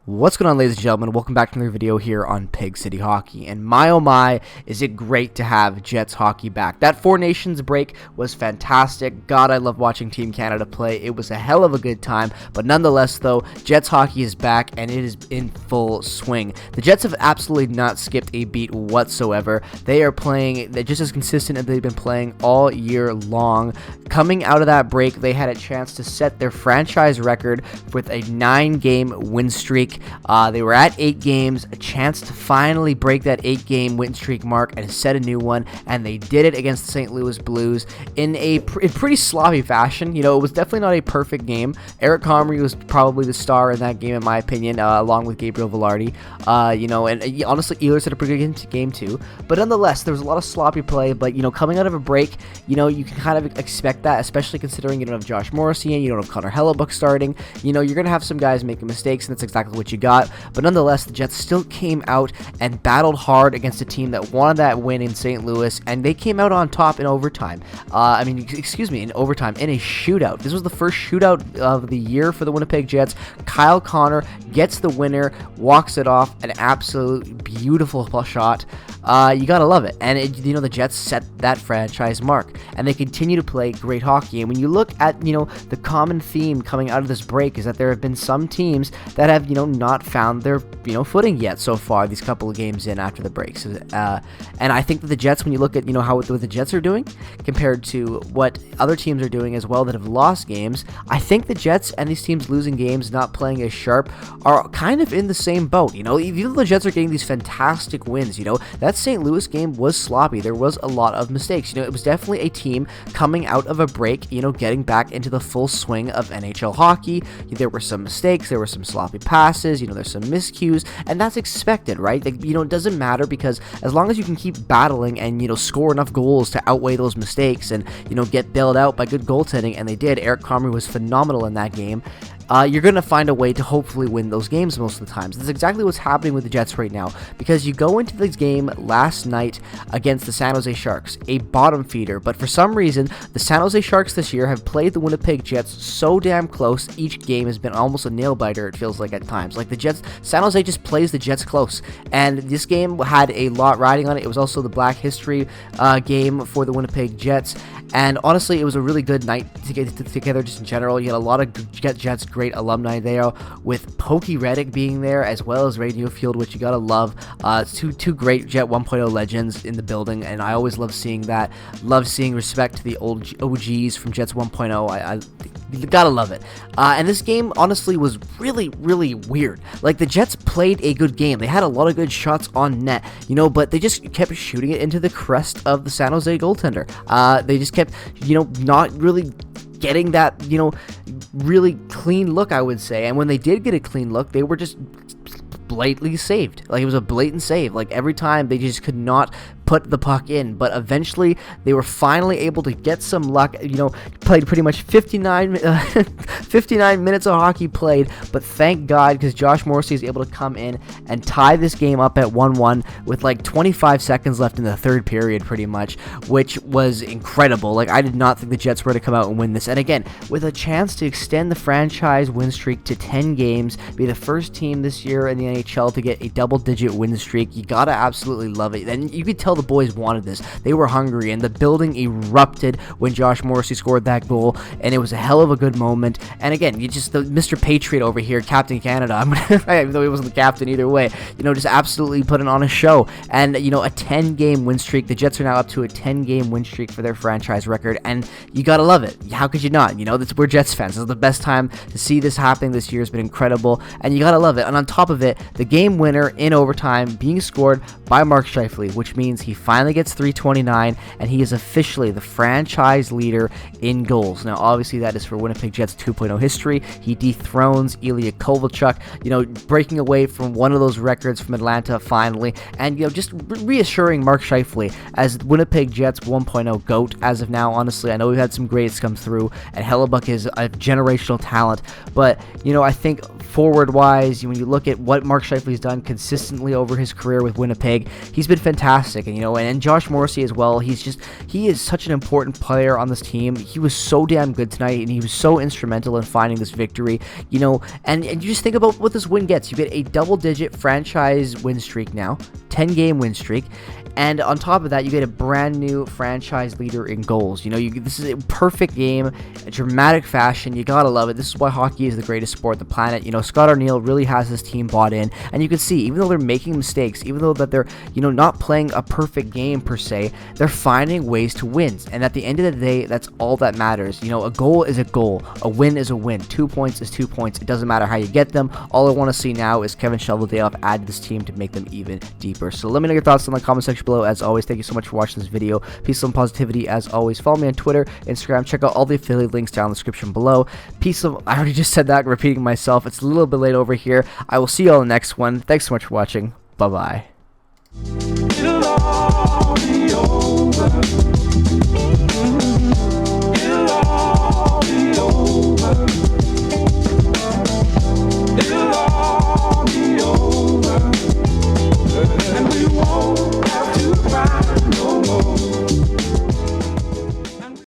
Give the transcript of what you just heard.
What's going on, ladies and gentlemen? Welcome back to another video here on Pig City Hockey. And my oh my, is it great to have Jets hockey back. That Four Nations break was fantastic. God, I love watching Team Canada play. It was a hell of a good time. But nonetheless, though, Jets hockey is back and it is in full swing. The Jets have absolutely not skipped a beat whatsoever. They are playing just as consistent as they've been playing all year long. Coming out of that break, they had a chance to set their franchise record with a 9-game win streak. They were at 8 games, a chance to finally break that 8-game win streak mark and set a new one, and they did it against the St. Louis Blues in pretty sloppy fashion. You know, it was definitely not a perfect game. Eric Comrie was probably the star in that game, in my opinion, along with Gabriel Velarde. And honestly, Ehlers had a pretty good game too. But nonetheless, there was a lot of sloppy play. But coming out of a break, you can kind of expect that, especially considering you don't have Josh Morrissey and you don't have Connor Hellebuck starting. You're gonna have some guys making mistakes, and that's exactly what you got. But nonetheless, the Jets still came out and battled hard against a team that wanted that win in St. Louis, and they came out on top in overtime. In overtime, in a shootout. This was the first shootout of the year for the Winnipeg Jets. Kyle Connor gets the winner, walks it off, an absolute beautiful shot. You gotta love it. And the Jets set that franchise mark, and they continue to play great hockey. And when you look at the common theme coming out of this break is that there have been some teams that have not found their footing yet so far, these couple of games in after the breaks. And I think that the Jets, when you look at what the Jets are doing compared to what other teams are doing as well that have lost games, I think the Jets and these teams losing games, not playing as sharp, are kind of in the same boat. Even though the Jets are getting these fantastic wins, that St. Louis game was sloppy. There was a lot of mistakes. It was definitely a team coming out of a break, getting back into the full swing of NHL hockey. There were some mistakes, there were some sloppy passes, there's some miscues, and that's expected, right? It doesn't matter, because as long as you can keep battling and score enough goals to outweigh those mistakes and get bailed out by good goaltending, and they did. Eric Comrie was phenomenal in that game. You're going to find a way to hopefully win those games most of the times. That's exactly what's happening with the Jets right now, because you go into this game last night against the San Jose Sharks, a bottom feeder, but for some reason, the San Jose Sharks this year have played the Winnipeg Jets so damn close. Each game has been almost a nail-biter, it feels like at times. Like San Jose just plays the Jets close, and this game had a lot riding on it. It was also the Black History game for the Winnipeg Jets, and honestly, it was a really good night to get together just in general. You had a lot of Jets great alumni there, with Pokey Reddick being there, as well as Ray Newfield, which you gotta love. Two great Jet 1.0 legends in the building, and I always love seeing that. Love seeing respect to the old OGs from Jets 1.0. You gotta love it. And this game, honestly, was really, really weird. Like, the Jets played a good game. They had a lot of good shots on net, but they just kept shooting it into the crest of the San Jose goaltender. They just kept, not really getting that, really clean look, I would say. And when they did get a clean look, they were just blatantly saved. Like, it was a blatant save. Like, every time they just could not put the puck in, but eventually they were finally able to get some luck. Played pretty much 59 minutes of hockey played, but thank God, because Josh Morrissey is able to come in and tie this game up at 1-1 with like 25 seconds left in the third period, pretty much, which was incredible. Like, I did not think the Jets were to come out and win this, and again, with a chance to extend the franchise win streak to 10 games, be the first team this year in the NHL to get a double-digit win streak. You gotta absolutely love it. And you could tell the boys wanted this. They were hungry, and the building erupted when Josh Morrissey scored that goal, and it was a hell of a good moment. And again, the Mr. Patriot over here, Captain Canada, even though he wasn't the captain either way, just absolutely putting on a show. And a 10-game win streak. The Jets are now up to a 10-game win streak for their franchise record, and you gotta love it. How could you not? We're Jets fans. This is the best time to see this happening this year. Has been incredible, and you gotta love it. And on top of it, the game winner in overtime being scored by Mark Scheifele, which means he finally gets 329, and he is officially the franchise leader in goals. Now, obviously, that is for Winnipeg Jets 2.0 history. He dethrones Ilya Kovalchuk, breaking away from one of those records from Atlanta finally, and just reassuring Mark Scheifele as Winnipeg Jets 1.0 GOAT as of now. Honestly, I know we've had some greats come through, and Hellebuck is a generational talent, but I think forward-wise, when you look at what Mark Scheifele's done consistently over his career with Winnipeg, he's been fantastic. And you know, and Josh Morrissey as well. He is such an important player on this team. He was so damn good tonight, and he was so instrumental in finding this victory, you know, and you just think about what this win gets. You get a double-digit franchise win streak now, 10-game win streak, and on top of that, you get a brand new franchise leader in goals. You know, this is a perfect game, a dramatic fashion. You gotta love it. This is why hockey is the greatest sport on the planet. You know, Scott Arniel really has his team bought in, and you can see, even though they're making mistakes, even though that they're, you know, not playing a perfect game per se, they're finding ways to win. And at the end of the day, that's all that matters. You know, a goal is a goal, a win is a win, 2 points is 2 points. It doesn't matter how you get them. All I want to see now is Kevin Cheveldayoff add to this team to make them even deeper. So let me know your thoughts in the comment section below. As always, thank you so much for watching this video. Peace and positivity as always. Follow me on Twitter, Instagram. Check out all the affiliate links down in the description below. I already just said that, repeating myself. It's a little bit late over here. I will see you all in the next one. Thanks so much for watching. Bye bye.